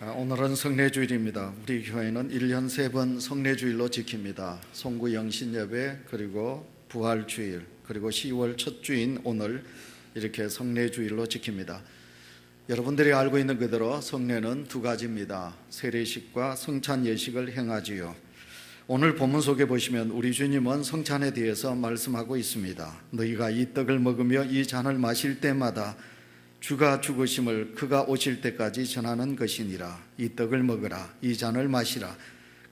오늘은 성례주일입니다. 우리 교회는 1년 3번 성례주일로 지킵니다. 송구 영신예배, 그리고 부활주일, 그리고 10월 첫 주인 오늘 이렇게 성례주일로 지킵니다. 여러분들이 알고 있는 그대로 성례는 두 가지입니다. 세례식과 성찬 예식을 행하지요. 오늘 본문 속에 보시면 우리 주님은 성찬에 대해서 말씀하고 있습니다. 너희가 이 떡을 먹으며 이 잔을 마실 때마다 주가 죽으심을 그가 오실 때까지 전하는 것이니라. 이 떡을 먹으라, 이 잔을 마시라.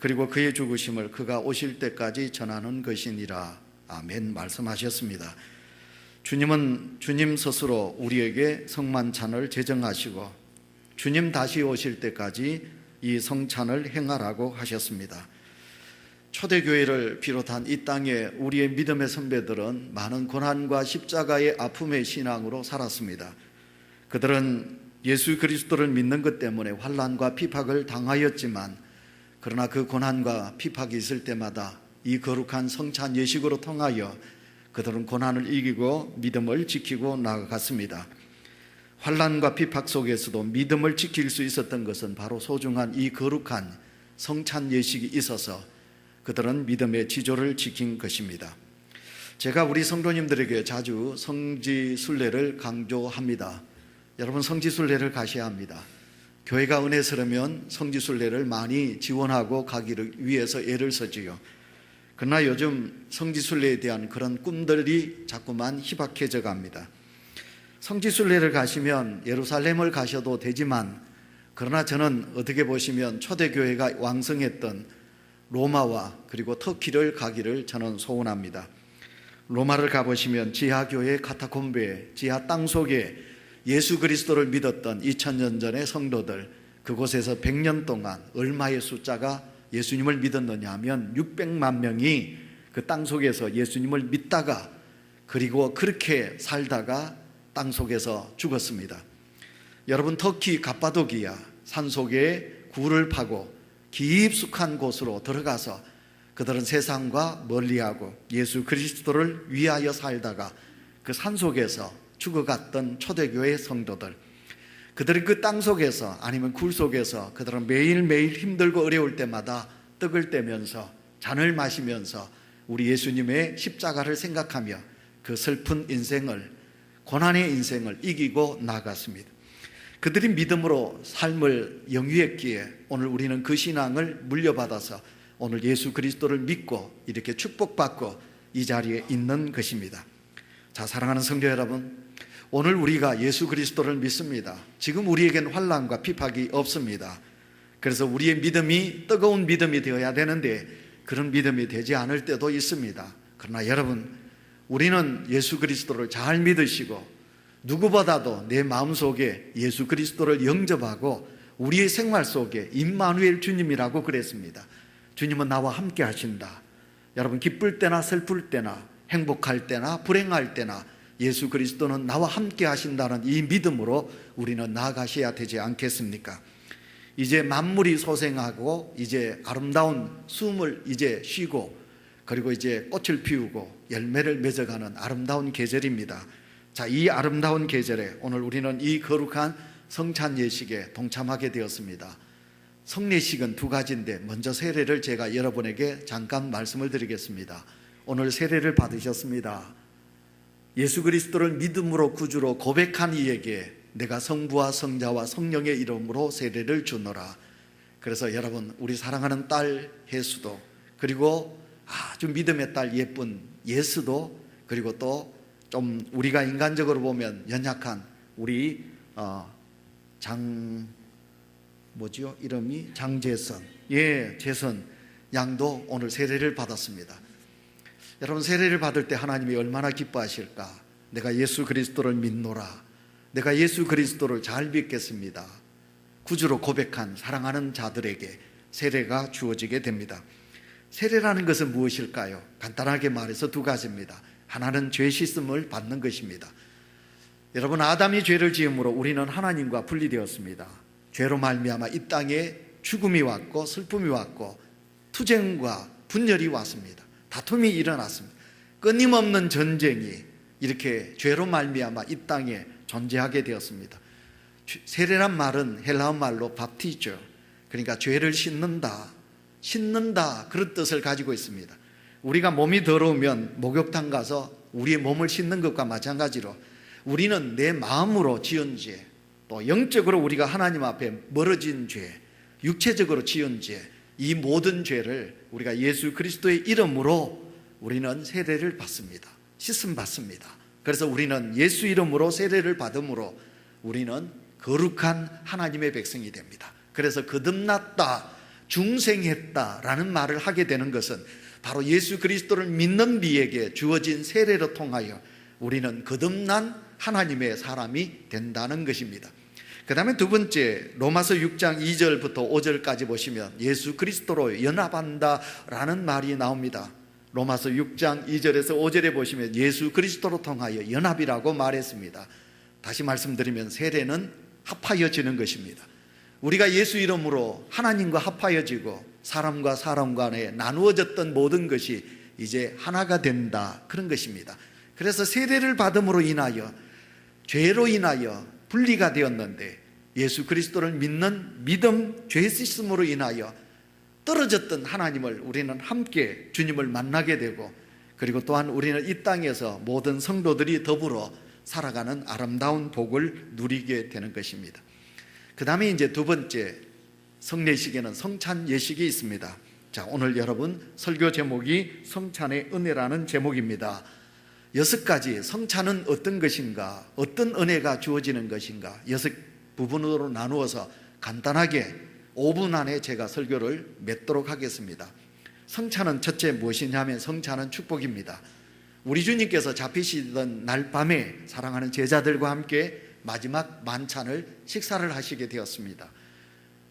그리고 그의 죽으심을 그가 오실 때까지 전하는 것이니라. 아멘 말씀하셨습니다. 주님은 주님 스스로 우리에게 성만찬을 제정하시고 주님 다시 오실 때까지 이 성찬을 행하라고 하셨습니다. 초대교회를 비롯한 이 땅에 우리의 믿음의 선배들은 많은 고난과 십자가의 아픔의 신앙으로 살았습니다. 그들은 예수 그리스도를 믿는 것 때문에 환난과 피박을 당하였지만, 그러나 그 고난과 피박이 있을 때마다 이 거룩한 성찬 예식으로 통하여 그들은 고난을 이기고 믿음을 지키고 나아갔습니다. 환난과 피박 속에서도 믿음을 지킬 수 있었던 것은 바로 소중한 이 거룩한 성찬 예식이 있어서 그들은 믿음의 지조를 지킨 것입니다. 제가 우리 성도님들에게 자주 성지순례를 강조합니다. 여러분, 성지순례를 가셔야 합니다. 교회가 은혜스러면 성지순례를 많이 지원하고 가기를 위해서 애를 쓰지요. 그러나 요즘 성지순례에 대한 그런 꿈들이 자꾸만 희박해져 갑니다. 성지순례를 가시면 예루살렘을 가셔도 되지만, 그러나 저는 어떻게 보시면 초대교회가 왕성했던 로마와 그리고 터키를 가기를 저는 소원합니다. 로마를 가보시면 지하교회 카타콤베, 지하 땅속에 예수 그리스도를 믿었던 2000년 전의 성도들, 그곳에서 100년 동안 얼마의 숫자가 예수님을 믿었느냐 하면 600만 명이 그 땅속에서 예수님을 믿다가, 그리고 그렇게 살다가 땅속에서 죽었습니다. 여러분, 터키 갑바도기아 산속에 굴을 파고 깊숙한 곳으로 들어가서 그들은 세상과 멀리하고 예수 그리스도를 위하여 살다가 그 산속에서 죽어갔던 초대교회 성도들, 그들이 그 땅속에서 아니면 굴 속에서 그들은 매일매일 힘들고 어려울 때마다 떡을 떼면서 잔을 마시면서 우리 예수님의 십자가를 생각하며 그 슬픈 인생을, 고난의 인생을 이기고 나갔습니다. 그들이 믿음으로 삶을 영위했기에 오늘 우리는 그 신앙을 물려받아서 오늘 예수 그리스도를 믿고 이렇게 축복받고 이 자리에 있는 것입니다. 자, 사랑하는 성도 여러분, 오늘 우리가 예수 그리스도를 믿습니다. 지금 우리에겐 환난과 피박이 없습니다. 그래서 우리의 믿음이 뜨거운 믿음이 되어야 되는데 그런 믿음이 되지 않을 때도 있습니다. 그러나 여러분, 우리는 예수 그리스도를 잘 믿으시고 누구보다도 내 마음속에 예수 그리스도를 영접하고 우리의 생활 속에 임마누엘 주님이라고 그랬습니다. 주님은 나와 함께 하신다. 여러분, 기쁠 때나 슬플 때나 행복할 때나 불행할 때나 예수 그리스도는 나와 함께 하신다는 이 믿음으로 우리는 나아가셔야 되지 않겠습니까? 이제 만물이 소생하고 이제 아름다운 숨을 이제 쉬고 그리고 이제 꽃을 피우고 열매를 맺어가는 아름다운 계절입니다. 자, 이 아름다운 계절에 오늘 우리는 이 거룩한 성찬 예식에 동참하게 되었습니다. 성례식은 두 가지인데 먼저 세례를 제가 여러분에게 잠깐 말씀을 드리겠습니다. 오늘 세례를 받으셨습니다. 예수 그리스도를 믿음으로 구주로 고백한 이에게 내가 성부와 성자와 성령의 이름으로 세례를 주노라. 그래서 여러분, 우리 사랑하는 딸 혜수도, 그리고 아주 믿음의 딸 예쁜 예수도, 그리고 또 좀 우리가 인간적으로 보면 연약한 우리 이름이 장재선, 재선 양도 오늘 세례를 받았습니다. 여러분, 세례를 받을 때 하나님이 얼마나 기뻐하실까? 내가 예수 그리스도를 믿노라. 내가 예수 그리스도를 잘 믿겠습니다. 구주로 고백한 사랑하는 자들에게 세례가 주어지게 됩니다. 세례라는 것은 무엇일까요? 간단하게 말해서 두 가지입니다. 하나는 죄 씻음을 받는 것입니다. 여러분, 아담이 죄를 지음으로 우리는 하나님과 분리되었습니다. 죄로 말미암아 이 땅에 죽음이 왔고 슬픔이 왔고 투쟁과 분열이 왔습니다. 다툼이 일어났습니다. 끊임없는 전쟁이 이렇게 죄로 말미암아 이 땅에 존재하게 되었습니다. 세례란 말은 헬라어 말로 밥티죠. 그러니까 죄를 씻는다, 그런 뜻을 가지고 있습니다. 우리가 몸이 더러우면 목욕탕 가서 우리의 몸을 씻는 것과 마찬가지로 우리는 내 마음으로 지은 죄, 또 영적으로 우리가 하나님 앞에 멀어진 죄, 육체적으로 지은 죄, 이 모든 죄를 우리가 예수 그리스도의 이름으로 우리는 세례를 받습니다. 씻음 받습니다. 그래서 우리는 예수 이름으로 세례를 받음으로 우리는 거룩한 하나님의 백성이 됩니다. 그래서 거듭났다, 중생했다라는 말을 하게 되는 것은 바로 예수 그리스도를 믿는 비에게 주어진 세례로 통하여 우리는 거듭난 하나님의 사람이 된다는 것입니다. 그 다음에 두 번째, 로마서 6장 2절부터 5절까지 보시면 예수 그리스도로 연합한다라는 말이 나옵니다. 로마서 6장 2절에서 5절에 보시면 예수 그리스도로 통하여 연합이라고 말했습니다. 다시 말씀드리면 세례는 합하여지는 것입니다. 우리가 예수 이름으로 하나님과 합하여지고 사람과 사람 간에 나누어졌던 모든 것이 이제 하나가 된다, 그런 것입니다. 그래서 세례를 받음으로 인하여 죄로 인하여 분리가 되었는데 예수 그리스도를 믿는 믿음, 죄 씻음으로 인하여 떨어졌던 하나님을 우리는 함께 주님을 만나게 되고, 그리고 또한 우리는 이 땅에서 모든 성도들이 더불어 살아가는 아름다운 복을 누리게 되는 것입니다. 그 다음에 이제 두 번째, 성례식에는 성찬 예식이 있습니다. 자, 오늘 여러분 설교 제목이 성찬의 은혜라는 제목입니다. 6가지 성찬은 어떤 것인가, 어떤 은혜가 주어지는 것인가, 6부분으로 나누어서 간단하게 5분 안에 제가 설교를 맺도록 하겠습니다. 성찬은 첫째 무엇이냐면 성찬은 축복입니다. 우리 주님께서 잡히시던 날 밤에 사랑하는 제자들과 함께 마지막 만찬을 식사를 하시게 되었습니다.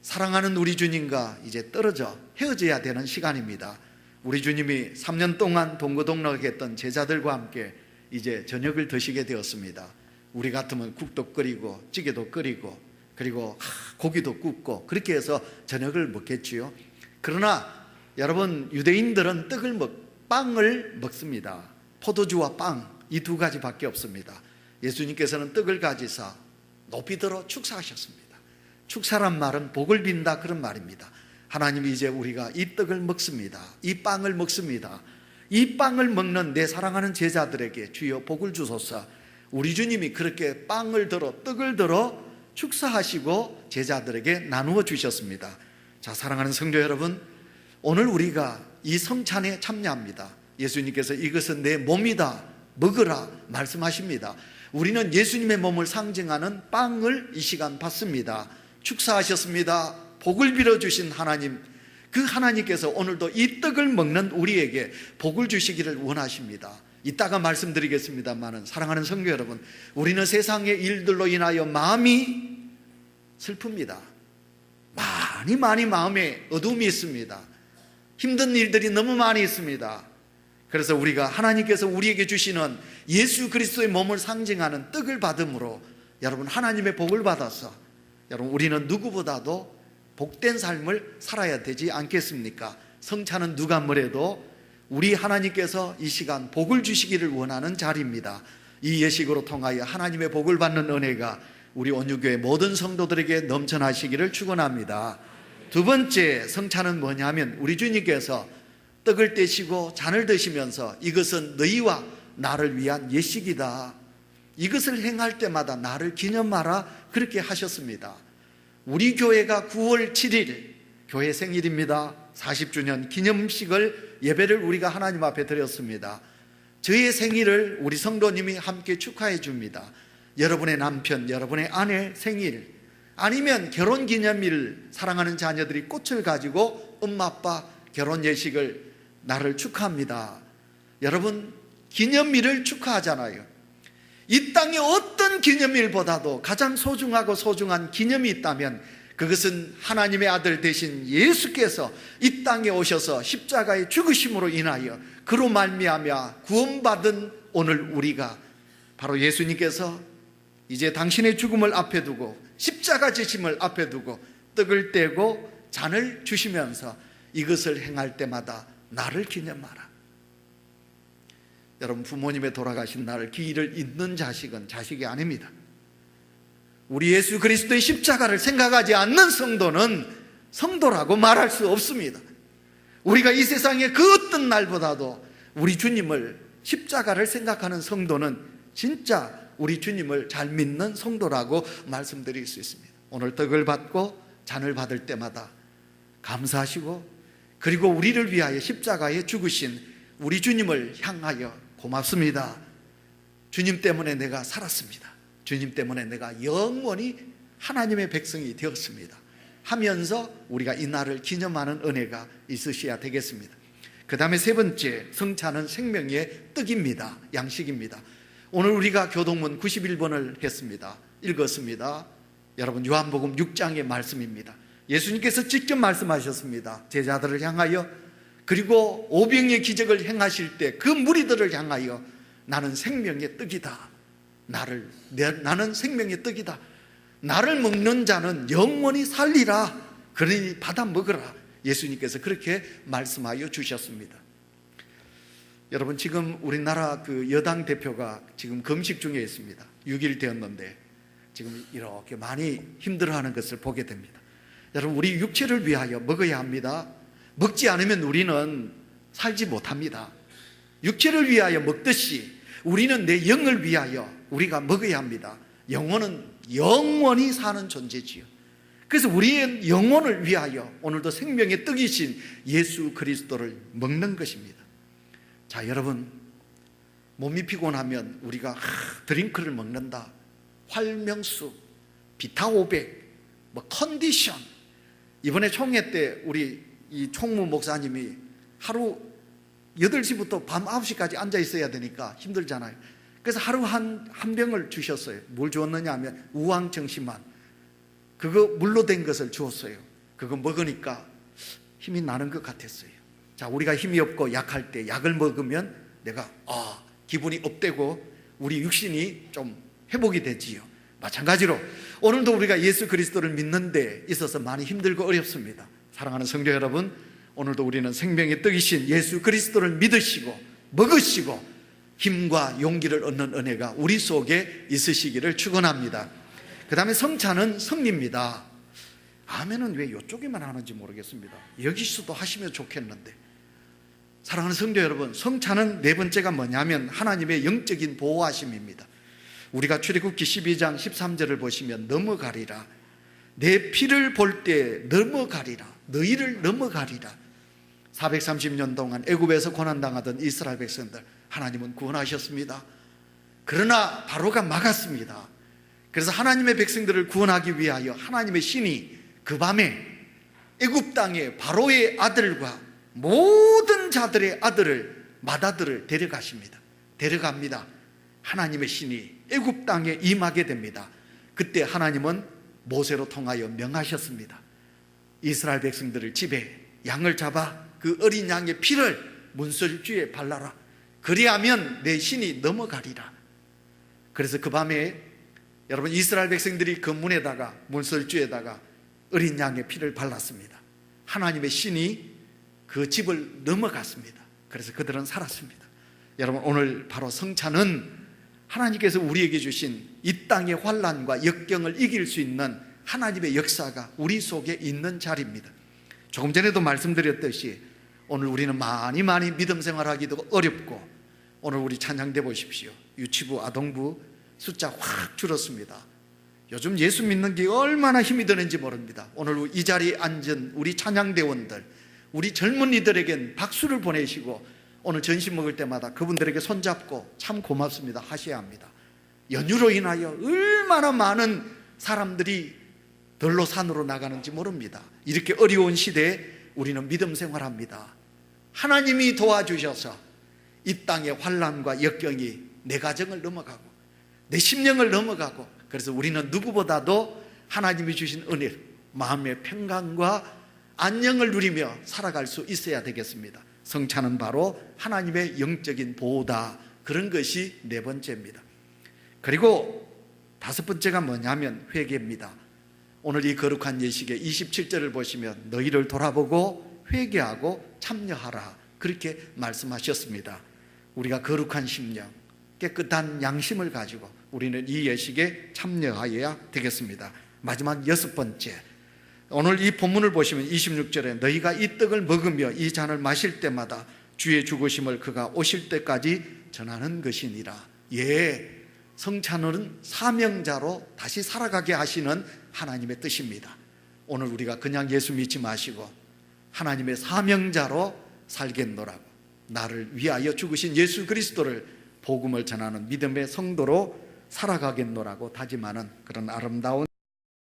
사랑하는 우리 주님과 이제 떨어져 헤어져야 되는 시간입니다. 우리 주님이 3년 동안 동거동락했던 제자들과 함께 이제 저녁을 드시게 되었습니다. 우리 같으면 국도 끓이고 찌개도 끓이고 그리고 고기도 굽고 그렇게 해서 저녁을 먹겠지요. 그러나 여러분, 유대인들은 빵을 먹습니다. 포도주와 빵, 이 두 가지밖에 없습니다. 예수님께서는 떡을 가지사 높이 들어 축사하셨습니다. 축사란 말은 복을 빈다, 그런 말입니다. 하나님이 이제 우리가 이 떡을 먹습니다. 이 빵을 먹습니다. 이 빵을 먹는 내 사랑하는 제자들에게 주여 복을 주소서. 우리 주님이 그렇게 빵을 들어 떡을 들어 축사하시고 제자들에게 나누어 주셨습니다. 자, 사랑하는 성도 여러분, 오늘 우리가 이 성찬에 참여합니다. 예수님께서 이것은 내 몸이다, 먹으라 말씀하십니다. 우리는 예수님의 몸을 상징하는 빵을 이 시간 받습니다. 축사하셨습니다. 복을 빌어주신 하나님, 그 하나님께서 오늘도 이 떡을 먹는 우리에게 복을 주시기를 원하십니다. 이따가 말씀드리겠습니다만, 사랑하는 성도 여러분, 우리는 세상의 일들로 인하여 마음이 슬픕니다. 많이 마음에 어두움이 있습니다. 힘든 일들이 너무 많이 있습니다. 그래서 우리가 하나님께서 우리에게 주시는 예수 그리스도의 몸을 상징하는 떡을 받음으로 여러분 하나님의 복을 받아서 여러분 우리는 누구보다도 복된 삶을 살아야 되지 않겠습니까? 성찬은 누가 뭐래도 우리 하나님께서 이 시간 복을 주시기를 원하는 자리입니다. 이 예식으로 통하여 하나님의 복을 받는 은혜가 우리 온유교회 모든 성도들에게 넘쳐나시기를 축원합니다. 두 번째 성찬은 뭐냐면 우리 주님께서 떡을 떼시고 잔을 드시면서 이것은 너희와 나를 위한 예식이다, 이것을 행할 때마다 나를 기념하라, 그렇게 하셨습니다. 우리 교회가 9월 7일 교회 생일입니다. 40주년 기념식을 예배를 우리가 하나님 앞에 드렸습니다. 저의 생일을 우리 성도님이 함께 축하해 줍니다. 여러분의 남편, 여러분의 아내 생일, 아니면 결혼기념일, 사랑하는 자녀들이 꽃을 가지고 엄마 아빠 결혼 예식을 나를 축하합니다. 여러분, 기념일을 축하하잖아요. 이 땅의 어떤 기념일보다도 가장 소중하고 소중한 기념이 있다면 그것은 하나님의 아들 되신 예수께서 이 땅에 오셔서 십자가의 죽으심으로 인하여 그로 말미암아 구원받은 오늘 우리가 바로 예수님께서 이제 당신의 죽음을 앞에 두고 십자가 지심을 앞에 두고 떡을 떼고 잔을 주시면서 이것을 행할 때마다 나를 기념하라. 여러분, 부모님의 돌아가신 날을 기일을 잇는 자식은 자식이 아닙니다. 우리 예수 그리스도의 십자가를 생각하지 않는 성도는 성도라고 말할 수 없습니다. 우리가 이 세상의 그 어떤 날보다도 우리 주님을, 십자가를 생각하는 성도는 진짜 우리 주님을 잘 믿는 성도라고 말씀드릴 수 있습니다. 오늘 떡을 받고 잔을 받을 때마다 감사하시고, 그리고 우리를 위하여 십자가에 죽으신 우리 주님을 향하여 고맙습니다. 주님 때문에 내가 살았습니다. 주님 때문에 내가 영원히 하나님의 백성이 되었습니다 하면서 우리가 이 날을 기념하는 은혜가 있으셔야 되겠습니다. 그 다음에 세 번째, 성찬은 생명의 떡입니다. 양식입니다. 오늘 우리가 교동문 91번을 했습니다. 읽었습니다. 여러분, 요한복음 6장의 말씀입니다. 예수님께서 직접 말씀하셨습니다. 제자들을 향하여, 그리고 오병의 기적을 행하실 때 그 무리들을 향하여 나는 생명의 떡이다. 나는 생명의 떡이다. 나를 먹는 자는 영원히 살리라. 그러니 받아 먹으라. 예수님께서 그렇게 말씀하여 주셨습니다. 여러분, 지금 우리나라 그 여당 대표가 지금 금식 중에 있습니다. 6일 되었는데 지금 이렇게 많이 힘들어하는 것을 보게 됩니다. 여러분, 우리 육체를 위하여 먹어야 합니다. 먹지 않으면 우리는 살지 못합니다. 육체를 위하여 먹듯이 우리는 내 영을 위하여 우리가 먹어야 합니다. 영혼은 영원히 사는 존재지요. 그래서 우리의 영혼을 위하여 오늘도 생명의 떡이신 예수 그리스도를 먹는 것입니다. 자, 여러분, 몸이 피곤하면 우리가 드링크를 먹는다, 활명수, 비타500, 컨디션. 이번에 총회 때 우리 이 총무 목사님이 하루 8시부터 밤 9시까지 앉아 있어야 되니까 힘들잖아요. 그래서 하루 한 병을 주셨어요. 뭘 주었느냐 하면 우황정신만, 그거 물로 된 것을 주었어요. 그거 먹으니까 힘이 나는 것 같았어요. 자, 우리가 힘이 없고 약할 때 약을 먹으면 내가 기분이 업되고 우리 육신이 좀 회복이 되지요. 마찬가지로 오늘도 우리가 예수 그리스도를 믿는 데 있어서 많이 힘들고 어렵습니다. 사랑하는 성도 여러분, 오늘도 우리는 생명의 떡이신 예수 그리스도를 믿으시고 먹으시고 힘과 용기를 얻는 은혜가 우리 속에 있으시기를 축원합니다. 그 다음에 성찬은 성리입니다. 아멘은 왜 이쪽에만 하는지 모르겠습니다. 여기서도 하시면 좋겠는데. 사랑하는 성도 여러분, 성찬은 네 번째가 뭐냐면 하나님의 영적인 보호하심입니다. 우리가 출애굽기 12장 13절을 보시면 넘어가리라, 내 피를 볼 때 넘어가리라, 너희를 넘어가리라. 430년 동안 애굽에서 고난당하던 이스라엘 백성들 하나님은 구원하셨습니다. 그러나 바로가 막았습니다. 그래서 하나님의 백성들을 구원하기 위하여 하나님의 신이 그 밤에 애굽 땅에 바로의 아들과 모든 자들의 맏아들을 데려갑니다. 하나님의 신이 애굽 땅에 임하게 됩니다. 그때 하나님은 모세로 통하여 명하셨습니다. 이스라엘 백성들을 집에 양을 잡아 그 어린 양의 피를 문설주에 발라라. 그리하면 내 신이 넘어가리라. 그래서 그 밤에 여러분, 이스라엘 백성들이 그 문에다가, 문설주에다가 어린 양의 피를 발랐습니다. 하나님의 신이 그 집을 넘어갔습니다. 그래서 그들은 살았습니다. 여러분, 오늘 바로 성찬은 하나님께서 우리에게 주신 이 땅의 환난과 역경을 이길 수 있는 하나님의 역사가 우리 속에 있는 자리입니다. 조금 전에도 말씀드렸듯이 오늘 우리는 많이 믿음 생활하기도 어렵고, 오늘 우리 찬양대 보십시오. 유치부, 아동부 숫자 확 줄었습니다. 요즘 예수 믿는 게 얼마나 힘이 드는지 모릅니다. 오늘 이 자리에 앉은 우리 찬양대원들, 우리 젊은이들에겐 박수를 보내시고 오늘 전심 먹을 때마다 그분들에게 손잡고 참 고맙습니다 하셔야 합니다. 연휴로 인하여 얼마나 많은 사람들이 들로 산으로 나가는지 모릅니다. 이렇게 어려운 시대에 우리는 믿음 생활합니다. 하나님이 도와주셔서 이 땅의 환난과 역경이 내 가정을 넘어가고 내 심령을 넘어가고, 그래서 우리는 누구보다도 하나님이 주신 은혜, 마음의 평강과 안녕을 누리며 살아갈 수 있어야 되겠습니다. 성찬은 바로 하나님의 영적인 보호다. 그런 것이 네 번째입니다. 그리고 다섯 번째가 뭐냐면 회개입니다. 오늘 이 거룩한 예식의 27절을 보시면 너희를 돌아보고 회개하고 참여하라, 그렇게 말씀하셨습니다. 우리가 거룩한 심령, 깨끗한 양심을 가지고 우리는 이 예식에 참여하여야 되겠습니다. 마지막 6번째, 오늘 이 본문을 보시면 26절에 너희가 이 떡을 먹으며 이 잔을 마실 때마다 주의 죽으심을 그가 오실 때까지 전하는 것이니라. 예, 성찬은 사명자로 다시 살아가게 하시는 하나님의 뜻입니다. 오늘 우리가 그냥 예수 믿지 마시고 하나님의 사명자로 살겠노라고, 나를 위하여 죽으신 예수 그리스도를 복음을 전하는 믿음의 성도로 살아가겠노라고 다짐하는 그런 아름다운